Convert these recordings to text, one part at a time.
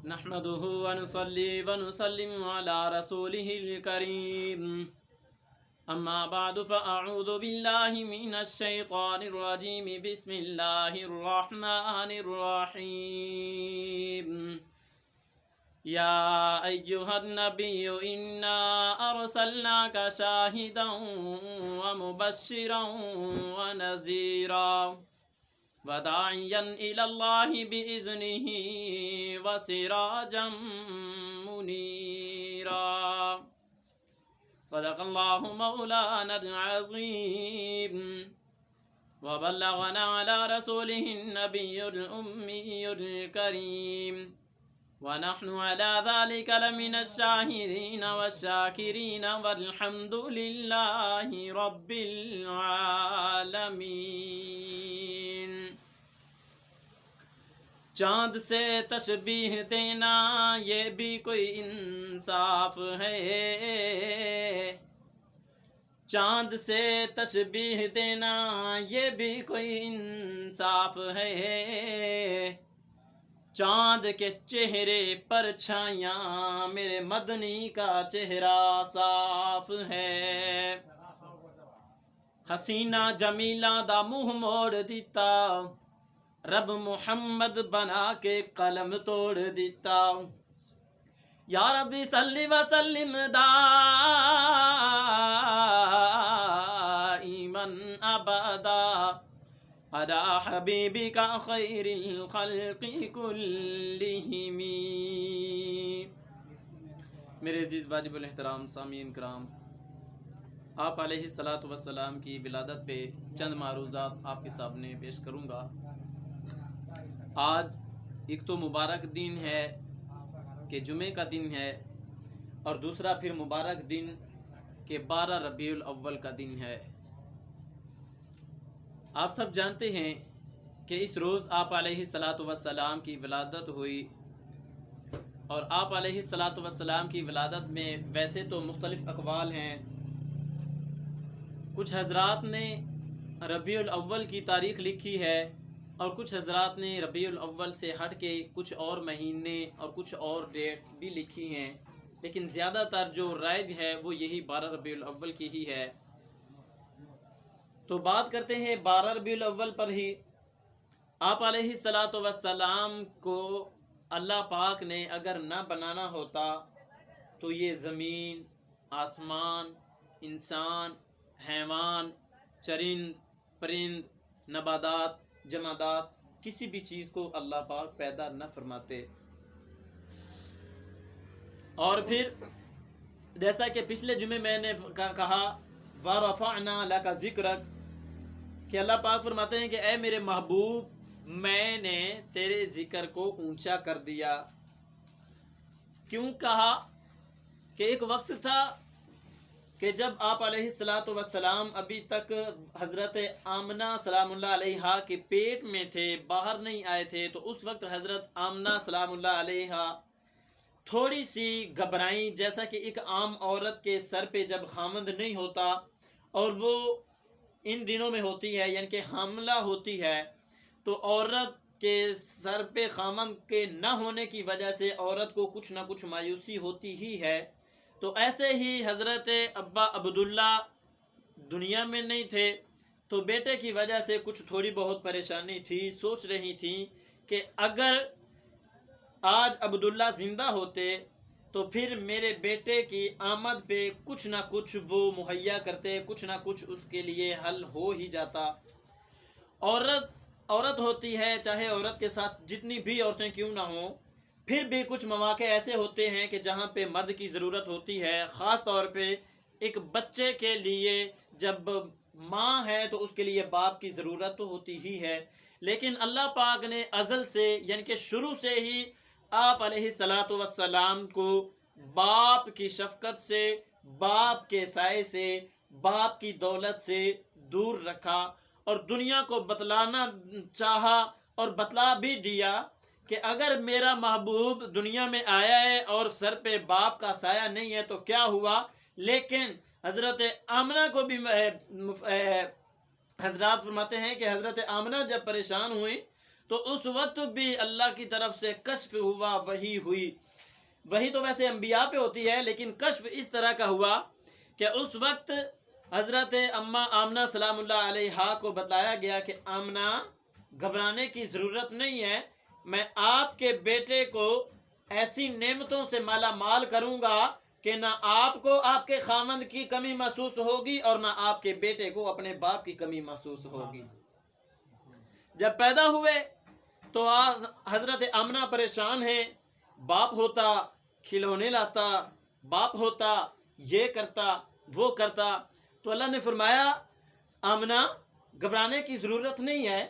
نحمده ونصلي ونسلم على رسوله الكريم أما بعد فأعوذ بالله من الشيطان الرجيم بسم الله الرحمن الرحيم يا أيها النبي إنا أرسلناك شاهدا ومبشرا ونذيرا وداعيا إلى الله بإذنه وسراجا منيرا صدق الله مولانا العظيم وبلغنا على رسوله النبي الأمي الكريم ونحن على ذلك لمن الشاهدين والشاكرين والحمد لله رب العالمين۔ چاند سے تشبیہ دینا یہ بھی کوئی انصاف ہے، چاند سے تشبیہ دینا یہ بھی کوئی انصاف ہے، چاند کے چہرے پر چھایاں میرے مدنی کا چہرہ صاف ہے، حسینہ جمیلہ دا منہ موڑ دیتا، رب محمد بنا کے قلم توڑ دیتا، یا ربی صلی وسلم دائما ابدا علی حبیبک خیر الخلق کلہم۔ میرے عزیز واجب الاحترام سامعین کرام، آپ علیہ الصلاۃ والسلام کی ولادت پہ چند معروضات آپ کے سامنے پیش کروں گا۔ آج ایک تو مبارک دن ہے کہ جمعے کا دن ہے، اور دوسرا پھر مبارک دن کہ 12 ربیع الاول کا دن ہے۔ آپ سب جانتے ہیں کہ اس روز آپ علیہ الصلاۃ والسلام کی ولادت ہوئی، اور آپ علیہ الصلاۃ والسلام کی ولادت میں ویسے تو مختلف اقوال ہیں۔ کچھ حضرات نے ربیع الاول کی تاریخ لکھی ہے، اور کچھ حضرات نے ربیع الاول سے ہٹ کے کچھ اور مہینے اور کچھ اور ڈیٹس بھی لکھی ہیں، لیکن زیادہ تر جو رائج ہے وہ یہی 12 ربیع الاول کی ہی ہے۔ تو بات کرتے ہیں 12 ربیع الاول پر ہی۔ آپ علیہ الصلاۃ والسلام کو اللہ پاک نے اگر نہ بنانا ہوتا تو یہ زمین، آسمان، انسان، حیوان، چرند، پرند، نباتات، جمادات، کسی بھی چیز کو اللہ پاک پیدا نہ فرماتے۔ اور پھر جیسا کہ پچھلے جمعے میں نے کہا وَرَفَعْنَا لَكَ ذِكْرَكَ، کہ اللہ پاک فرماتے ہیں کہ اے میرے محبوب، میں نے تیرے ذکر کو اونچا کر دیا۔ کیوں کہا؟ کہ ایک وقت تھا کہ جب آپ علیہ الصلاۃ والسلام ابھی تک حضرت آمنہ سلام اللہ علیہا کے پیٹ میں تھے، باہر نہیں آئے تھے، تو اس وقت حضرت آمنہ سلام اللہ علیہا تھوڑی سی گھبرائیں، جیسا کہ ایک عام عورت کے سر پہ جب خامند نہیں ہوتا اور وہ ان دنوں میں ہوتی ہے، یعنی کہ حاملہ ہوتی ہے، تو عورت کے سر پہ خامند کے نہ ہونے کی وجہ سے عورت کو کچھ نہ کچھ مایوسی ہوتی ہی ہے۔ تو ایسے ہی حضرت ابا عبداللہ دنیا میں نہیں تھے، تو بیٹے کی وجہ سے کچھ تھوڑی بہت پریشانی تھی، سوچ رہی تھی کہ اگر آج عبداللہ زندہ ہوتے تو پھر میرے بیٹے کی آمد پہ کچھ نہ کچھ وہ مہیا کرتے، کچھ نہ کچھ اس کے لیے حل ہو ہی جاتا۔ عورت ہوتی ہے، چاہے عورت کے ساتھ جتنی بھی عورتیں کیوں نہ ہوں، پھر بھی کچھ مواقع ایسے ہوتے ہیں کہ جہاں پہ مرد کی ضرورت ہوتی ہے، خاص طور پہ ایک بچے کے لیے جب ماں ہے تو اس کے لیے باپ کی ضرورت تو ہوتی ہی ہے۔ لیکن اللہ پاک نے ازل سے، یعنی کہ شروع سے ہی آپ علیہ الصلاۃ والسلام کو باپ کی شفقت سے، باپ کے سائے سے، باپ کی دولت سے دور رکھا، اور دنیا کو بتلانا چاہا اور بتلا بھی دیا کہ اگر میرا محبوب دنیا میں آیا ہے اور سر پہ باپ کا سایہ نہیں ہے تو کیا ہوا۔ لیکن حضرت آمنہ کو بھی حضرات فرماتے ہیں کہ حضرت آمنہ جب پریشان ہوئی تو اس وقت بھی اللہ کی طرف سے کشف ہوا، وحی ہوئی. وحی تو ویسے انبیاء پہ ہوتی ہے، لیکن کشف اس طرح کا ہوا کہ اس وقت حضرت آمنہ سلام اللہ علیہا کو بتایا گیا کہ آمنہ گھبرانے کی ضرورت نہیں ہے، میں آپ کے بیٹے کو ایسی نعمتوں سے مالا مال کروں گا کہ نہ آپ کو آپ کے خامند کی کمی محسوس ہوگی اور نہ آپ کے بیٹے کو اپنے باپ کی کمی محسوس ہوگی. جب پیدا ہوئے تو حضرت آمنہ پریشان ہیں. باپ ہوتا کھلونے لاتا، باپ ہوتا یہ کرتا وہ کرتا. تو اللہ نے فرمایا آمنہ گھبرانے کی ضرورت نہیں ہے،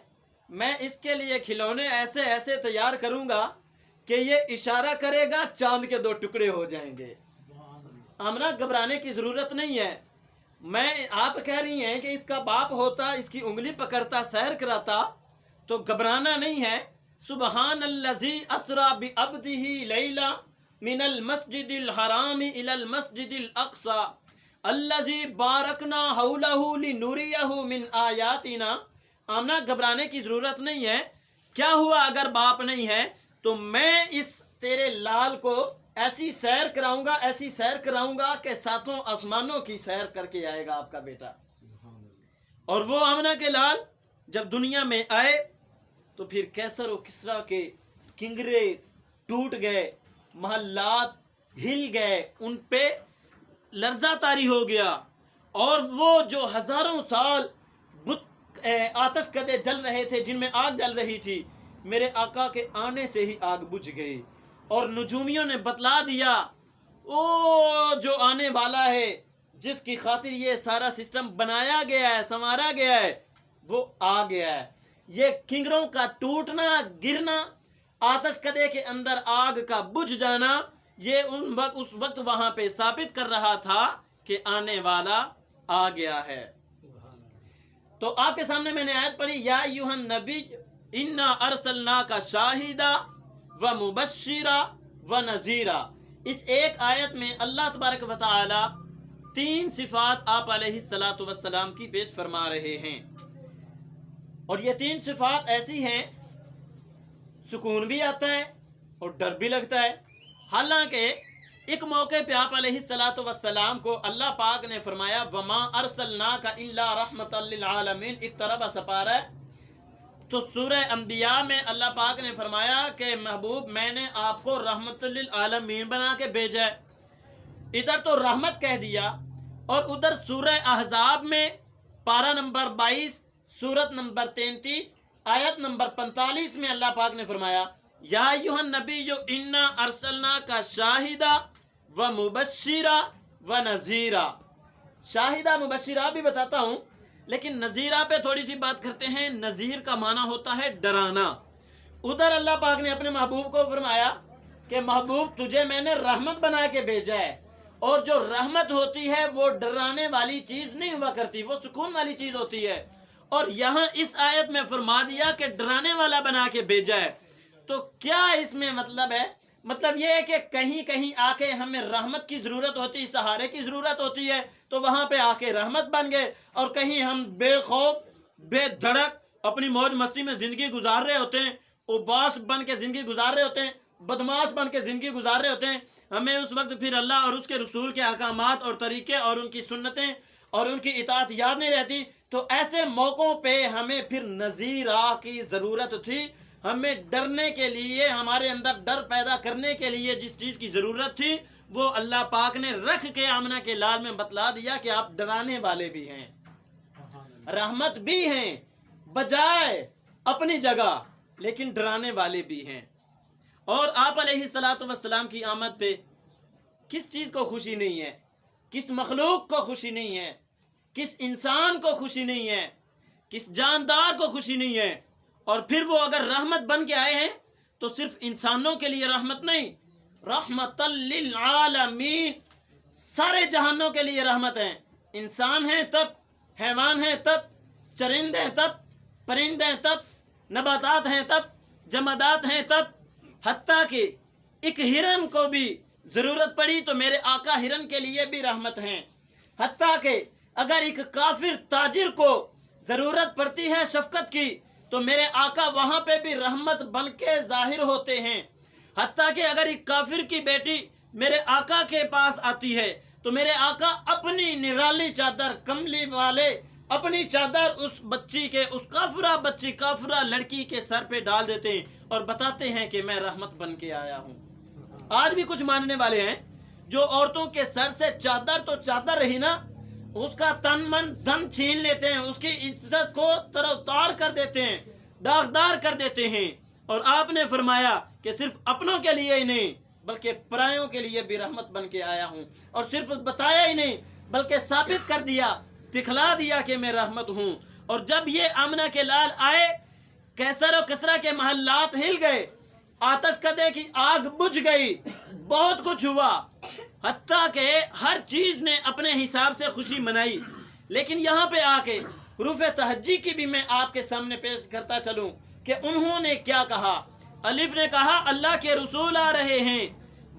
میں اس کے لیے کھلونے ایسے ایسے تیار کروں گا کہ یہ اشارہ کرے گا چاند کے 2 ٹکڑے ہو جائیں گے. آمنہ گھبرانے کی ضرورت نہیں ہے. میں آپ کہہ رہی ہیں کہ اس کا باپ ہوتا، اس کی انگلی پکڑتا، سیر کراتا، تو گھبرانا نہیں ہے. سبحان الذی اسری بعبدہ لیلا من المسجد الحرام الی المسجد الاقصی الذی بارکنا حولہ لنریہ من آیاتنا. آمنہ گھبرانے کی ضرورت نہیں ہے. کیا ہوا اگر باپ نہیں ہے تو میں اس تیرے لال کو ایسی سیر کراؤں گا، ایسی سیر کراؤں گا کہ 7 آسمانوں کی سیر کر کے آئے گا آپ کا بیٹا. اور وہ آمنہ کے لال جب دنیا میں آئے تو پھر کیسر و کسریٰ کے کنگرے ٹوٹ گئے، محلات ہل گئے، ان پہ لرزہ طاری ہو گیا. اور وہ جو ہزاروں سال آتش کدے جل رہے تھے، جن میں آگ جل رہی تھی، میرے آقا کے آنے سے ہی آگ بجھ گئی. اور نجومیوں نے بتلا دیا او جو آنے والا ہے، جس کی خاطر یہ سارا سسٹم بنایا گیا ہے، سنوارا گیا ہے، وہ آ گیا ہے. یہ کنگروں کا ٹوٹنا، گرنا، آتش کدے کے اندر آگ کا بجھ جانا، یہ اس وقت وہاں پہ ثابت کر رہا تھا کہ آنے والا آ گیا ہے. تو آپ کے سامنے میں نے آیت پڑھی یا ایھا النبی انا ارسلناک شاہدا و مبشرا و نذیرا. اس ایک آیت میں اللہ تبارک و تعالی 3 صفات آپ علیہ الصلوۃ والسلام کی پیش فرما رہے ہیں. اور یہ 3 صفات ایسی ہیں سکون بھی آتا ہے اور ڈر بھی لگتا ہے. حالانکہ ایک موقع پہ آپ علیہ الصلوۃ والسلام کو اللہ پاک نے فرمایا وما ارسلناک الا رحمتا للعالمین، اقترب سپارہ. تو سورہ انبیاء میں اللہ پاک نے فرمایا کہ محبوب میں نے آپ کو رحمت للعالمین بنا کے بھیجا ہے. ادھر تو رحمت کہہ دیا، اور ادھر سورہ احزاب میں پارہ نمبر 22 سورت نمبر 33 آیت نمبر 45 میں اللہ پاک نے فرمایا یا ایھا النبی انا ارسلناک شاہدا و مبشرا و نذیرا. شاہدہ مبشرہ بھی بتاتا ہوں، لیکن نذیرہ پہ تھوڑی سی بات کرتے ہیں. نذیر کا معنی ہوتا ہے ڈرانا. ادھر اللہ پاک نے اپنے محبوب کو فرمایا کہ محبوب تجھے میں نے رحمت بنا کے بھیجا ہے، اور جو رحمت ہوتی ہے وہ ڈرانے والی چیز نہیں ہوا کرتی، وہ سکون والی چیز ہوتی ہے. اور یہاں اس آیت میں فرما دیا کہ ڈرانے والا بنا کے بھیجا ہے. تو کیا اس میں مطلب ہے؟ مطلب یہ ہے کہ کہیں کہیں آ کے ہمیں رحمت کی ضرورت ہوتی، سہارے کی ضرورت ہوتی ہے، تو وہاں پہ آ کے رحمت بن گئے. اور کہیں ہم بے خوف بے دھڑک اپنی موج مستی میں زندگی گزار رہے ہوتے ہیں، اباس بن کے زندگی گزار رہے ہوتے ہیں، بدماش بن کے زندگی گزار رہے ہوتے ہیں، ہمیں اس وقت پھر اللہ اور اس کے رسول کے احکامات اور طریقے اور ان کی سنتیں اور ان کی اطاعت یاد نہیں رہتی. تو ایسے موقعوں پہ ہمیں پھر نذیرہ کی ضرورت تھی. ہمیں ڈرنے کے لیے، ہمارے اندر ڈر پیدا کرنے کے لیے جس چیز کی ضرورت تھی وہ اللہ پاک نے رکھ کے آمنہ کے لال میں بتلا دیا کہ آپ ڈرانے والے بھی ہیں، رحمت بھی ہیں، بجائے اپنی جگہ، لیکن ڈرانے والے بھی ہیں. اور آپ علیہ الصلوۃ والسلام کی آمد پہ کس چیز کو خوشی نہیں ہے، کس مخلوق کو خوشی نہیں ہے، کس انسان کو خوشی نہیں ہے، کس جاندار کو خوشی نہیں ہے. اور پھر وہ اگر رحمت بن کے آئے ہیں تو صرف انسانوں کے لیے رحمت نہیں، رحمت للعالمین، سارے جہانوں کے لیے رحمت ہے. انسان ہیں تب، حیوان ہیں تب، چرند ہیں تب، پرند ہیں تب، نباتات ہیں تب، جمادات ہیں تب، حتیٰ کہ ایک ہرن کو بھی ضرورت پڑی تو میرے آقا ہرن کے لیے بھی رحمت ہیں. حتیٰ کہ اگر ایک کافر تاجر کو ضرورت پڑتی ہے شفقت کی تو میرے آقا وہاں پہ بھی رحمت بن کے ظاہر ہوتے ہیں. حتیٰ کہ اگر ایک کافر کی بیٹی میرے آقا کے پاس آتی ہے تو میرے آقا اپنی نرالی چادر کملی والے اپنی چادر اس بچی کے اس کافرہ لڑکی کے سر پہ ڈال دیتے ہیں اور بتاتے ہیں کہ میں رحمت بن کے آیا ہوں. آج بھی کچھ ماننے والے ہیں جو عورتوں کے سر سے چادر تو چادر رہی نا، اس کا تن من دھن چھین لیتے ہیں، اس کی عزت کو تر و تار کر دیتے ہیں، داغدار کر دیتے ہیں. اور آپ نے فرمایا کہ صرف اپنوں کے لیے ہی نہیں بلکہ پرایوں کے لیے بھی رحمت بن کے آیا ہوں. اور صرف بتایا ہی نہیں بلکہ ثابت کر دیا، دکھلا دیا کہ میں رحمت ہوں. اور جب یہ آمنہ کے لال آئے، کیسر و کسرا کے محلات ہل گئے، آتش کدے کی آگ بجھ گئی، بہت کچھ ہوا، حتیٰ کہ ہر چیز نے اپنے حساب سے خوشی منائی. لیکن یہاں پہ آ کے حروف تہجی کی بھی میں آپ کے سامنے پیش کرتا چلوں کہ انہوں نے کیا کہا. الف نے کہا اللہ کے رسول آ رہے ہیں،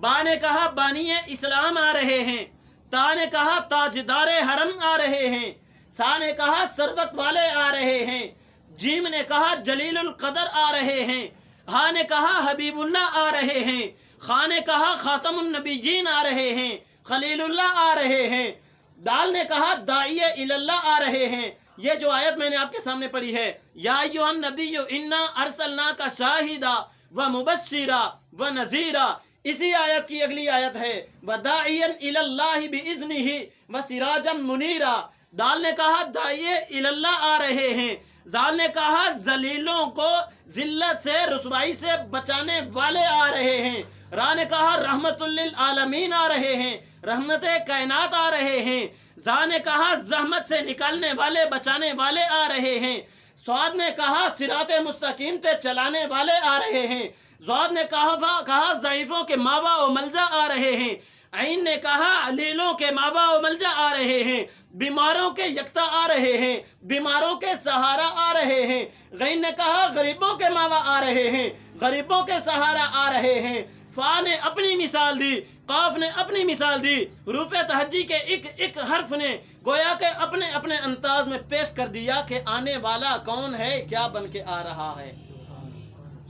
با نے کہا بانی اسلام آ رہے ہیں، تا نے کہا تاجدار حرم آ رہے ہیں، سا نے کہا ثروت والے آ رہے ہیں، جیم نے کہا جلیل القدر آ رہے ہیں، ہا نے کہا حبیب اللہ آ رہے ہیں، خا نے کہا خاتم النبیین آ رہے ہیں، خلیل اللہ آ رہے ہیں، دال نے کہا داعی اللہ آ رہے ہیں. یہ جو آیت میں نے آپ کے سامنے پڑھی ہے، یا ایھا النبی انا ارسلناک شاہدا و مبشرا و نذیرا، اسی آیت کی اگلی آیت ہے وداعیا الی اللہ باذنہ و سراجا منیرا. دال نے کہا داعی الی اللہ آ رہے ہیں، زال نے کہا ذلیلوں کو ذلت سے رسوائی سے بچانے والے آ رہے ہیں، را نے کہا رحمت للعالمین آ رہے ہیں، رحمت کائنات آ رہے ہیں، زا نے کہا زحمت سے نکالنے والے بچانے والے آ رہے ہیں، سواد نے کہا صراط مستقیم پہ چلانے والے آ رہے ہیں، زواد نے کہا ضعیفوں کے ماوا و ملجا آ رہے ہیں، عین نے کہا علیلوں کے ماوا و ملجا آ رہے ہیں، بیماروں کے یکتا آ رہے ہیں، بیماروں کے سہارا آ رہے ہیں، غین نے کہا غریبوں کے ماوا آ رہے ہیں، غریبوں کے سہارا آ رہے ہیں، فا نے اپنی مثال دی، قاف نے اپنی مثال دی، حروف تہجی کے ایک حرف نے گویا کہ اپنے اپنے انداز میں پیش کر دیا کہ آنے والا کون ہے، کیا بن کے آ رہا ہے.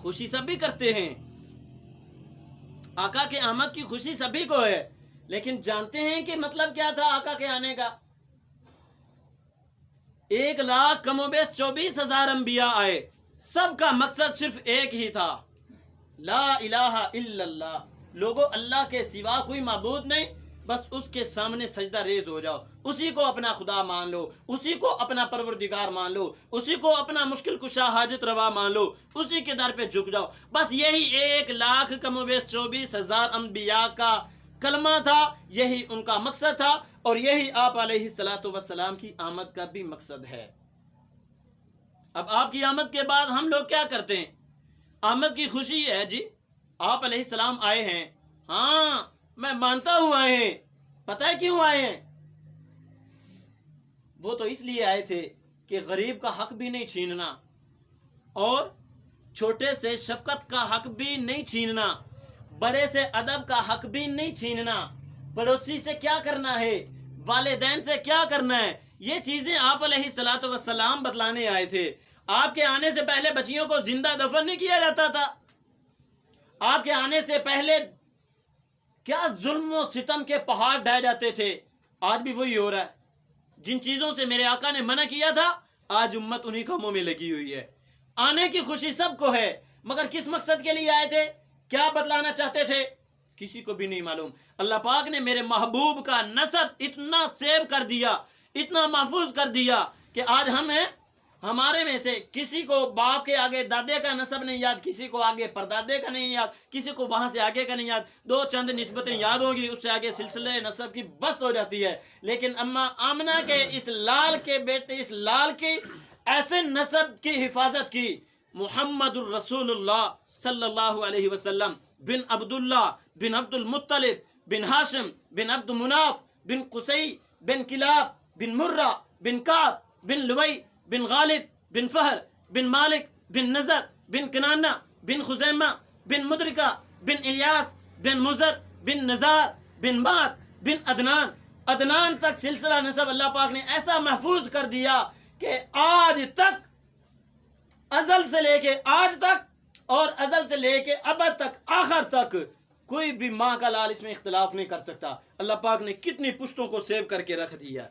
خوشی سب بھی کرتے ہیں، آقا کے آمد کی خوشی سبھی کو ہے، لیکن جانتے ہیں کہ مطلب کیا تھا آقا کے آنے کا. 1,00,000 کم و بیش 24,000 انبیاء آئے، سب کا مقصد صرف ایک ہی تھا، لا الہ الا اللہ. لوگوں اللہ کے سوا کوئی معبود نہیں، بس اس کے سامنے سجدہ ریز ہو جاؤ، اسی کو اپنا خدا مان لو، اسی کو اپنا پروردگار مان لو، اسی کو اپنا مشکل کشا حاجت روا مان لو، اسی کے در پہ جھک جاؤ. بس یہی 1,00,000 کم و بیش 24,000 انبیاء کا کلمہ تھا، یہی ان کا مقصد تھا، اور یہی آپ علیہ الصلوۃ والسلام کی آمد کا بھی مقصد ہے. اب آپ کی آمد کے بعد ہم لوگ کیا کرتے ہیں؟ آمد کی خوشی ہے جی، آپ علیہ السلام آئے ہیں، ہاں میں مانتا ہوں آئے ہیں. پتہ ہے کیوں آئے ہیں؟ وہ تو اس لیے آئے تھے کہ غریب کا حق بھی نہیں چھیننا، اور چھوٹے سے شفقت کا حق بھی نہیں چھیننا، بڑے سے ادب کا حق بھی نہیں چھیننا، پڑوسی سے کیا کرنا ہے، والدین سے کیا کرنا ہے، یہ چیزیں آپ علیہ الصلوۃ والسلام بتلانے آئے تھے. آپ کے آنے سے پہلے بچیوں کو زندہ دفن نہیں کیا جاتا تھا. آپ کے آنے سے پہلے کیا ظلم و ستم کے پہاڑ ڈھائے جاتے تھے، آج بھی وہی ہو رہا ہے. جن چیزوں سے میرے آقا نے منع کیا تھا، آج امت انہی کاموں میں لگی ہوئی ہے. آنے کی خوشی سب کو ہے، مگر کس مقصد کے لیے آئے تھے، کیا بتلانا چاہتے تھے، کسی کو بھی نہیں معلوم. اللہ پاک نے میرے محبوب کا نسب اتنا سیو کر دیا، اتنا محفوظ کر دیا کہ آج ہمارے میں سے کسی کو باپ کے آگے دادے کا نسب نہیں یاد، کسی کو آگے پردادے کا نہیں یاد، کسی کو وہاں سے آگے کا نہیں یاد. 2 چند نسبتیں یاد ہوں گی، اس سے آگے سلسلے نسب کی بس ہو جاتی ہے. لیکن اما آمنہ کے اس لال کے بیٹے، اس لال کی ایسے نسب کی حفاظت کی محمد الرسول اللہ صلی اللہ علیہ وسلم بن عبداللہ بن عبد المطلب بن ہاشم بن عبد مناف بن قصی بن کلاب بن مرہ بن کعب بن لوی بن غالب بن فہر بن مالک بن نظر بن کنانہ بن خزیمہ بن مدرکہ بن الیاس بن مزر بن نزار بن مات بن عدنان تک سلسلہ نسب اللہ پاک نے ایسا محفوظ کر دیا کہ آج تک अज़ल से लेके आज तक और अज़ल से लेके अबद तक, आखिर तक कोई भी माँ का लाल इसमें इख्तिलाफ नहीं कर सकता। अल्लाह पाक ने कितनी पुश्तों को सेव करके रख दिया।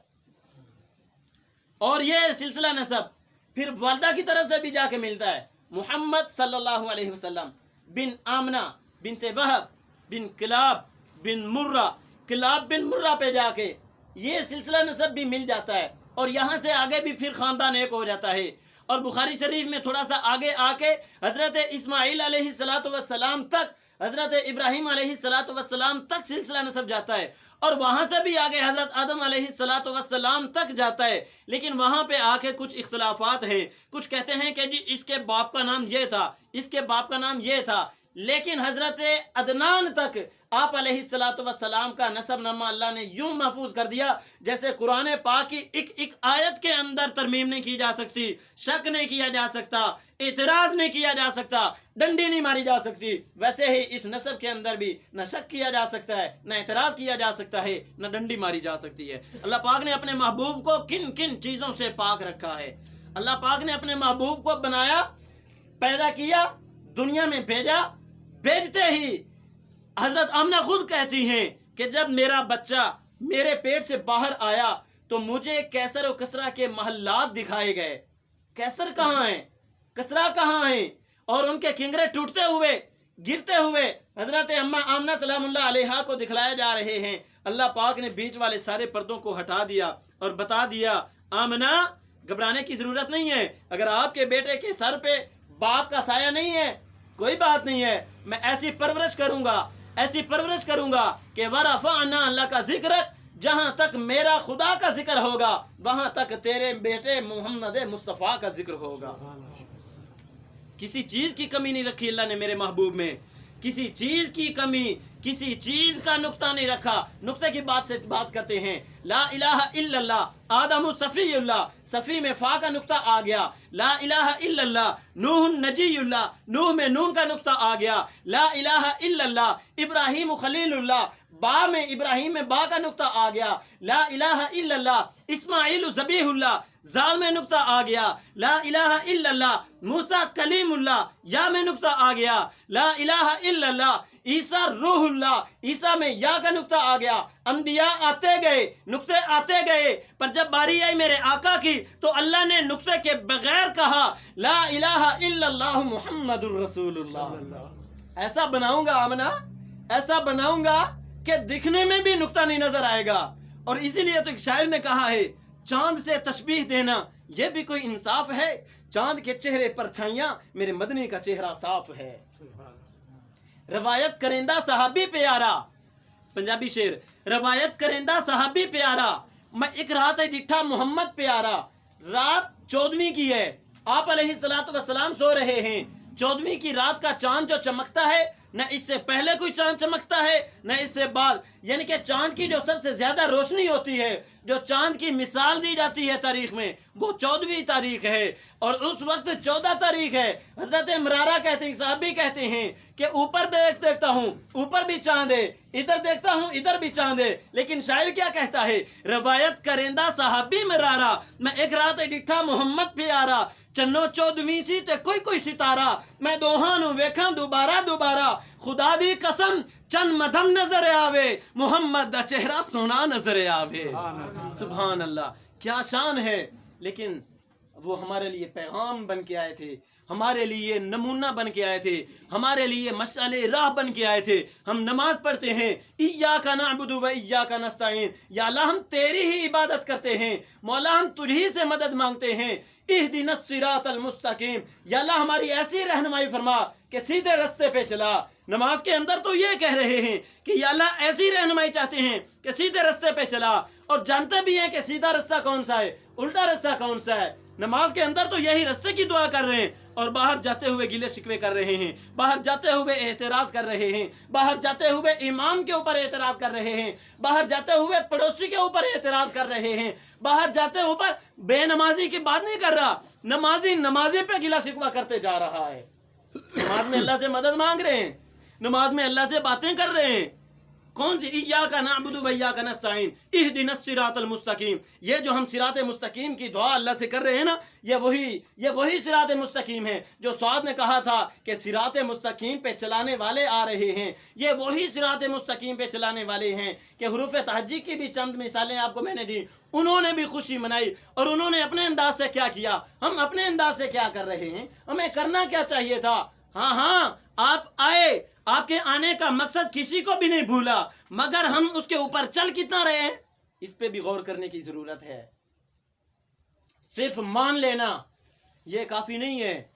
और ये सिलसिला नसब फिर वालदा की तरफ से भी जाके मिलता है। मोहम्मद सल्लल्लाहु अलैहि वसल्लम बिन आमना बिनते वहब बिन किलाब बिन मुर्रा, किलाब बिन मुर्रा पे जाके ये सिलसिला नसब भी मिल जाता है। और यहाँ से आगे भी फिर ख़ानदान एक हो जाता है। और बुखारी शरीफ में थोड़ा सा आगे आके हज़रत इस्माइल अलैहिस्सलातु वस्सलाम तक, हज़रत इब्राहीम अलैहिस्सलातु वस्सलाम तक सिलसिला नसब जाता है। और वहाँ से भी आगे हज़रत आदम अलैहिस्सलातु वस्सलाम तक जाता है। लेकिन वहाँ पे आके कुछ इख्तिलाफात हैं। कुछ कहते हैं कि जी इसके बाप का नाम ये था, इसके बाप का नाम ये था। लेकिन हज़रत अदनान तक आप अलैहिस्सलातु वस्सलाम का नसब नमा अल्लाह ने यूं महफूज कर दिया जैसे कुरान पाक की एक आयत के अंदर तरमीम नहीं की जा सकती, शक नहीं किया जा सकता, एतराज नहीं किया जा सकता, डंडी नहीं मारी जा सकती। वैसे ही इस नसब के अंदर भी न शक किया जा सकता है, न एतराज किया जा सकता है, न डंडी मारी जा सकती है। अल्लाह पाक ने अपने महबूब को किन किन चीज़ों से पाक रखा है। अल्लाह पाक ने अपने महबूब को बनाया, पैदा किया, दुनिया में भेजा। भेजते ही हजरत आमना खुद कहती हैं कि जब मेरा बच्चा मेरे पेट से बाहर आया तो मुझे कैसर और कसरा के महल्लात दिखाए गए। कैसर कहाँ है, कसरा कहाँ है, और उनके किंगरे टूटते हुए गिरते हुए हजरत अम्मा आमना सलामुल्लाह अलैहा को दिखलाए जा रहे हैं। अल्लाह पाक ने बीच वाले सारे पर्दों को हटा दिया और बता दिया, आमना घबराने की जरूरत नहीं है। अगर आपके बेटे के सर पे बाप का साया नहीं है, कोई बात नहीं है, मैं ऐसी परवरिश करूंगा, ऐसी परवरिश करूंगा कि वरफ़अना अल्लाह का जिक्र, जहां तक मेरा खुदा का जिक्र होगा वहां तक तेरे बेटे मोहम्मद मुस्तफ़ा का जिक्र होगा। किसी चीज की कमी नहीं रखी अल्लाह ने मेरे महबूब में, किसी चीज की कमी, किसी चीज का नुक्ता नहीं रखा। नुक्ते की बात से बात करते हैं। ला इलाहा इल्लल्लाह आदम सफ़ीउल्लाह, सफ़ी में फा का नुक्ता आ गया। ला इलाहा इल्लल्लाह नूह नजीयुल्लाह, नूह में नून का नुक्ता आ गया। ला इलाहा इल्लल्लाह इब्राहीम खलीलुल्लाह, बा में इब्राहिम में बा का नुक्ता आ गया। ला इलाहा इल्लल्लाह इस्माइल ज़बीहुल्लाह, जाल में नुक्ता आ गया। ला इलाहा इल्लल्लाह मूसा कलीमुल्लाह, या में नुक्ता आ गया। ला इलाहा इल्लल्लाह ईसा रूहुल्लाह, ईसा में या का नुक्ता आ गया। अंबिया आते गए, नुक्ते आते गए, पर जब बारी आई मेरे आका की तो अल्लाह ने नुक्ते के बगैर कहा ला इलाहा इल्लल्लाह मुहम्मदुर रसूलुल्लाह। ऐसा बनाऊंगा आमना, ऐसा बनाऊंगा कि दिखने में भी नुक्ता नहीं नजर आएगा। और इसीलिए तो एक शायर ने कहा है, चांद से तशबीह देना यह भी कोई इंसाफ है, चांद के चेहरे पर छाइयां, मेरे मदनी का चेहरा साफ है। रवायत करेंदा सहाबी प्यारा, पंजाबी शेर, रवायत करेंदा सहाबी प्यारा, मैं एक रात है डिठा मोहम्मद प्यारा। रात 14वीं की है, आप अलैहिस्सलातु वस्सलाम सो रहे हैं। 14वीं की रात का चांद जो चमकता है, न इससे पहले कोई चांद चमकता है न इससे बाद, यानी कि चांद की जो सबसे ज्यादा रोशनी होती है, जो चांद की मिसाल दी जाती है तारीख में, वो 14वीं तारीख है। और उस वक्त 14 तारीख है। हजरत मरारा कहते हैं, साहबी कहते हैं कि ऊपर देखता हूँ, ऊपर भी चांद है, इधर देखता हूँ, इधर भी चांद है। लेकिन शायर क्या कहता है, रवायत करेंदा साहबी मरारा, मैं एक रात डिठा मोहम्मद प्यारा, चन्नो 14वीं सी ते कोई कोई सितारा, मैं दोहां नू वेखां दोबारा दोबारा, खुदा दी कसम चंद मधम नजर आवे, मोहम्मद दा चेहरा सोना नजर आवे। सुभान अल्लाह, क्या शान है। लेकिन वो हमारे लिए पैगाम बन के आए थे, हमारे लिए नमूना बन के आए थे, हमारे लिए मशाले राह बन के आए थे। हम नमाज पढ़ते हैं, इय्याका नअबुदु व इय्याका नस्तईन, या अल्लाह हम तेरी ही इबादत करते हैं, मौला हम तुझी से मदद मांगते हैं। इहदिनस सिरातल मुस्तकीम, या अल्लाह हमारी ऐसी रहनुमाई फरमा कि सीधे रास्ते पे चला। नमाज के अंदर तो ये कह रहे हैं कि या अल्लाह ऐसी रहनुमाई चाहते हैं कि सीधे रास्ते पे चला, और जानते भी हैं कि सीधा रास्ता कौन सा है, उल्टा रास्ता कौन सा है। नमाज के अंदर तो यही रास्ते की दुआ कर रहे हैं, और बाहर जाते हुए गिले शिकवे कर रहे हैं, बाहर जाते हुए एतराज कर रहे हैं, बाहर जाते हुए इमाम के ऊपर एतराज कर रहे हैं, बाहर जाते हुए पड़ोसी के ऊपर एतराज कर रहे हैं, बाहर जाते हुए बेनमाजी की बात नहीं कर रहा, नमाजी नमाजी पे गिला शिकवा करते जा रहा है। नमाज में अल्लाह से मदद मांग रहे हैं, नमाज में अल्लाह से बातें कर रहे हैं, कौन सी इय्याका नअबुदु व इय्याका नस्तईन इहदिनस सिरातल मुस्तकीम, ये जो हम सिरात मुस्तकीम की दुआ अल्लाह से कर रहे हैं ना, ये वही सिरात मुस्तकीम है जो सौद ने कहा था कि सिरात मुस्तकीम पे चलाने वाले आ रहे हैं। ये वही सिरात मुस्तकीम पे चलाने वाले हैं कि हुरूफ तहज्जी की भी चंद मिसालें आपको मैंने दी, उन्होंने भी खुशी मनाई और उन्होंने अपने अंदाज से क्या किया, हम अपने अंदाज से क्या कर रहे हैं, हमें करना क्या चाहिए था। हाँ, आप आए, आपके आने का मकसद किसी को भी नहीं भूला, मगर हम उसके ऊपर चल कितना रहे हैं, इस पे भी गौर करने की जरूरत है। सिर्फ मान लेना ये काफी नहीं है,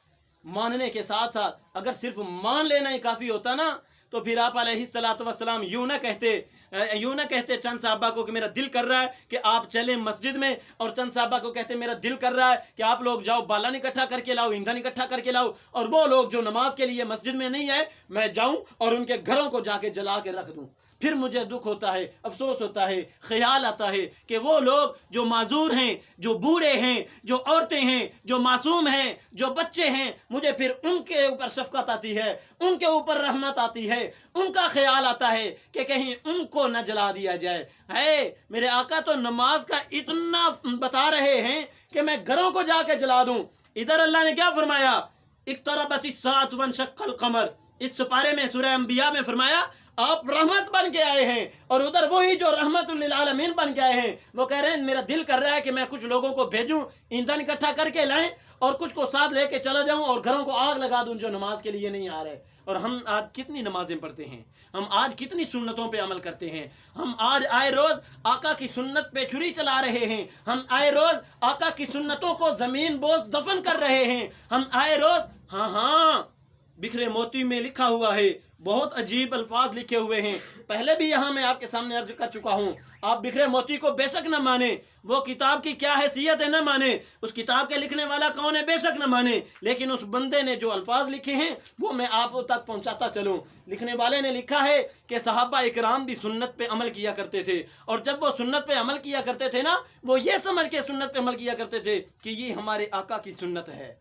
मानने के साथ साथ अगर सिर्फ मान लेना ही काफी होता ना, तो फिर आप अलैहिस्सलातु वस्सलाम यूं ना कहते चंद साहबा को कि मेरा दिल कर रहा है कि आप चलें मस्जिद में, और चंद साहबा को कहते मेरा दिल कर रहा है कि आप लोग जाओ बालन इकट्ठा करके लाओ, ईंधन इकट्ठा करके लाओ, और वो लोग जो नमाज के लिए मस्जिद में नहीं आए, मैं जाऊं और उनके घरों को जाके जला के रख दूं। फिर मुझे दुख होता है, अफसोस होता है, ख्याल आता है कि वो लोग जो माजूर हैं, जो बूढ़े हैं, जो औरतें हैं, जो मासूम हैं, जो बच्चे हैं, मुझे फिर उनके ऊपर शफकत आती है, उनके ऊपर रहमत आती है, उनका ख्याल आता है कि कहीं उनको न जला दिया जाए। है मेरे आका तो नमाज का इतना बता रहे हैं कि मैं घरों को जाके जला दूं। इधर अल्लाह ने क्या फरमाया, इक़्तरबतिस साअतु वंशक़्क़ल क़मर, इस सुपारे में सूरह अंबिया में फरमाया आप रहमत बन के आए हैं, और उधर वही जो रहमतुल लिल आलमीन बन के आए हैं वो कह रहे हैं मेरा दिल कर रहा है कि मैं कुछ लोगों को भेजूं, ईंधन इकट्ठा करके लाएं और कुछ को साथ लेके चला जाऊं और घरों को आग लगा दूं जो नमाज के लिए नहीं आ रहे। और हम आज कितनी नमाजें पढ़ते हैं, हम आज कितनी सुन्नतों पे अमल करते हैं, हम आज आए रोज आका की सुन्नत पे छुरी चला रहे हैं, हम आए रोज आका की सुन्नतों को जमीन बोझ दफन कर रहे हैं, हम आए रोज हाँ बिखरे मोती में लिखा हुआ है, बहुत अजीब अल्फाज लिखे हुए हैं, पहले भी यहाँ मैं आपके सामने अर्ज कर चुका हूँ। आप बिखरे मोती को बेशक न माने, वो किताब की क्या हैसियत है न माने, उस किताब के लिखने वाला कौन है बेशक न माने, लेकिन उस बंदे ने जो अल्फाज लिखे हैं वो मैं आप तक पहुँचाता चलूँ। लिखने वाले ने लिखा है कि सहाबा इकराम भी सुन्नत पे अमल किया करते थे, और जब वो सुन्नत पे अमल किया करते थे ना, वो ये समझ के सुन्नत पे अमल किया करते थे कि ये हमारे आका की सुन्नत है।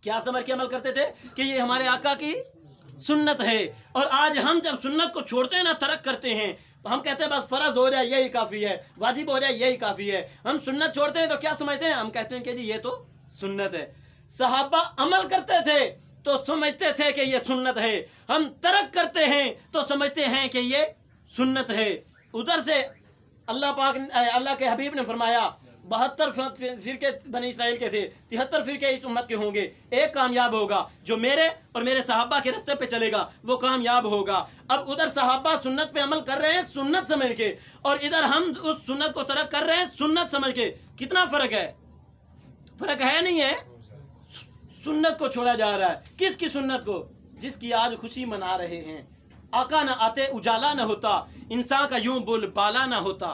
क्या समझ के अमल करते थे कि ये हमारे आका की सुन्नत है। और आज हम जब सुन्नत को छोड़ते हैं ना, तर्क करते हैं, हम कहते हैं बस फर्ज हो जाए यही काफ़ी है, वाजिब हो जाए यही काफ़ी है। हम सुन्नत छोड़ते हैं तो क्या समझते हैं, हम कहते हैं कि जी ये तो सुन्नत है। सहाबा अमल करते थे तो समझते थे कि ये सुन्नत है, हम तर्क करते हैं तो समझते हैं कि ये सुन्नत है। उधर से अल्लाह के हबीब ने फरमाया 72 फिरके बनी इसराइल के थे, 73 फिरके इस उम्मत के होंगे, एक कामयाब होगा जो मेरे और मेरे सहाबा के रास्ते पे चलेगा वो कामयाब होगा। अब उधर सहाबा सुन्नत पे अमल कर रहे हैं सुन्नत समझ के, और इधर हम उस सुन्नत को तर्क कर रहे हैं सुन्नत समझ के। कितना फर्क है, फर्क है नहीं है। सुन्नत को छोड़ा जा रहा है, किसकी सुन्नत को, जिसकी आज खुशी मना रहे हैं। आका ना आते उजाला ना होता, इंसान का यूं बोलबाला ना होता।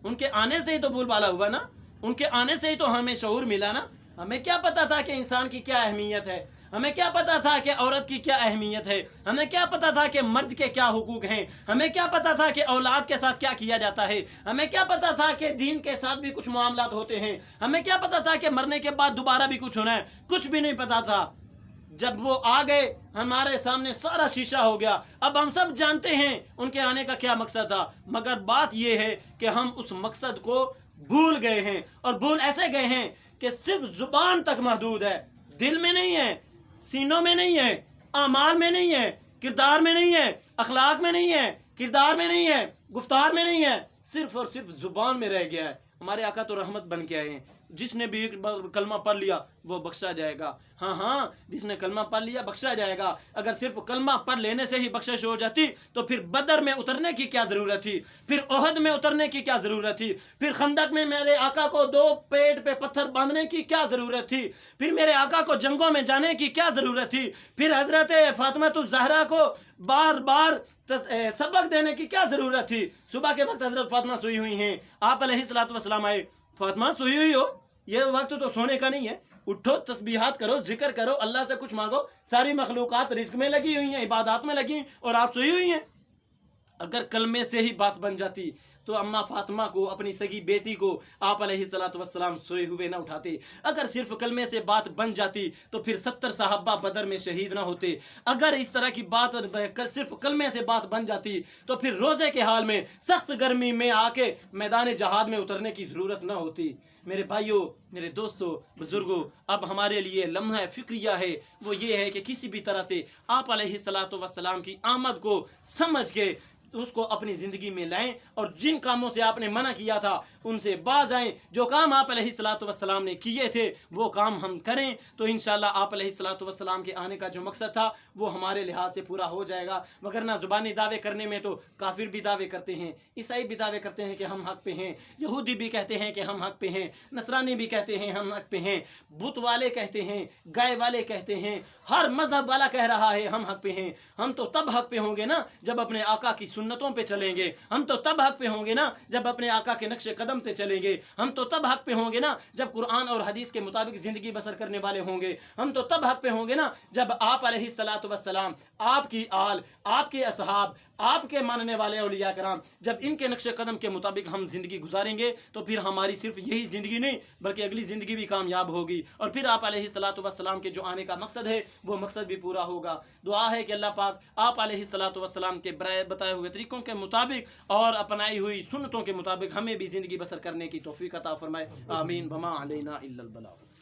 उनके आने से ही तो बोलबाला हुआ ना, उनके आने से ही तो हमें शऊर मिला ना। हमें क्या पता था कि इंसान की क्या अहमियत है, हमें क्या पता था कि औरत की क्या अहमियत है, हमें क्या पता था कि मर्द के क्या हुकूक हैं, हमें क्या पता था कि औलाद के साथ क्या किया जाता है, हमें क्या पता था कि दीन के साथ भी कुछ मामलात होते हैं, हमें क्या पता था कि मरने के बाद दोबारा भी कुछ होना है, कुछ भी नहीं पता था। जब वो आ गए हमारे सामने सारा शीशा हो गया। अब हम सब जानते हैं उनके आने का क्या मकसद था, मगर बात ये है कि हम उस मकसद को भूल गए हैं, और भूल ऐसे गए हैं कि सिर्फ जुबान तक महदूद है, दिल में नहीं है, सीनों में नहीं है, आमाल में नहीं है, किरदार में नहीं है, अखलाक में नहीं है, किरदार में नहीं है, गुफ्तार में नहीं है, सिर्फ और सिर्फ जुबान में रह गया है। हमारे आका तो रहमत बन के आए हैं, जिसने भी कलमा पढ़ लिया वो बख्शा जाएगा। हाँ, जिसने कलमा पढ़ लिया बख्शा जाएगा। अगर सिर्फ कलमा पढ़ लेने से ही बख्शिश हो जाती तो फिर बदर में उतरने की क्या ज़रूरत थी, फिर ओहद में उतरने की क्या ज़रूरत थी, फिर खंदक में मेरे आका को 2 पेट पे पत्थर बांधने की क्या ज़रूरत थी, फिर मेरे आका को जंगों में जाने की क्या ज़रूरत थी, फिर हज़रत फातिमा ज़हरा को बार बार सबक देने की क्या ज़रूरत थी। सुबह के वक्त हज़रत फातिमा सोई हुई हैं, आप अलैहिस्सलातु वस्सलाम आए, फातिमा सोई हुई हो, ये वक्त तो सोने का नहीं है, उठो तस्बीहात करो, जिक्र करो, अल्लाह से कुछ मांगो। सारी मखलूकात रिज़्क़ में लगी हुई हैं, इबादत में लगी, और आप सोई हुई हैं। अगर कलमे से ही बात बन जाती, تو अम्मा फातिमा को, अपनी सगी बेटी को आप अलैहिस्सलाम सोए हुए ना उठाते। अगर सिर्फ कलमे से बात बन जाती तो फिर 70 सहाबा बदर में शहीद ना होते। अगर इस तरह की बात सिर्फ कलमे से बात बन जाती तो फिर रोज़े के हाल में सख्त गर्मी में आके मैदान जहाद में उतरने की ज़रूरत ना होती। मेरे भाइयों, मेरे दोस्तों, बुजुर्गों, अब हमारे लिए लम्हा फिक्रिया है, वो ये है कि किसी भी तरह से आप अलैहिस्सलाम की आमद को समझ के उसको अपनी ज़िंदगी में लाएं और जिन कामों से आपने मना किया था उनसे बाज आएं। जो काम आप अलैहिस्सलाम ने किए थे वो काम हम करें तो इंशाअल्लाह आप अलैहिस्सलाम के आने का जो मकसद था वो हमारे लिहाज से पूरा हो जाएगा। वगरना ज़ुबानी दावे करने में तो काफिर भी दावे करते हैं, ईसाई भी दावे करते हैं कि हम हक पे हैं, यहूदी भी कहते हैं कि हम हक पे हैं, नसरानी भी कहते हैं हम हक पे हैं, बुत वाले कहते हैं, गाय वाले कहते हैं, हर मजहब वाला कह रहा है हम हक पे हैं। हम तो तब हक पे होंगे ना जब अपने आका की सुन्नतों पे चलेंगे। हम तो तब हक पे होंगे ना जब अपने आका के नक्शे कदम पे चलेंगे। हम तो तब हक पे होंगे ना जब कुरान और हदीस के मुताबिक ज़िंदगी बसर करने वाले होंगे। हम तो तब हक पे होंगे ना जब आप अलैहिस्सलाम, आपकी आल, आपके असहाब, आपके मानने वाले औलिया कराम, जब इनके नक्शे कदम के मुताबिक हम ज़िंदगी गुजारेंगे तो फिर हमारी सिर्फ यही ज़िंदगी नहीं बल्कि अगली ज़िंदगी भी कामयाब होगी और फिर आप अलैहिस्सलाम के जो आने का मकसद है वो मकसद भी पूरा होगा। दुआ है कि अल्लाह पाक आप अलैहिस्सलाम के बताए हुए तरीक़ों के मुताबिक और अपनाई हुई सुन्नतों के मुताबिक हमें भी ज़िंदगी बसर करने की तौफीक अता फरमाए। आमीन। वमा अलैना इल्लल बलाग।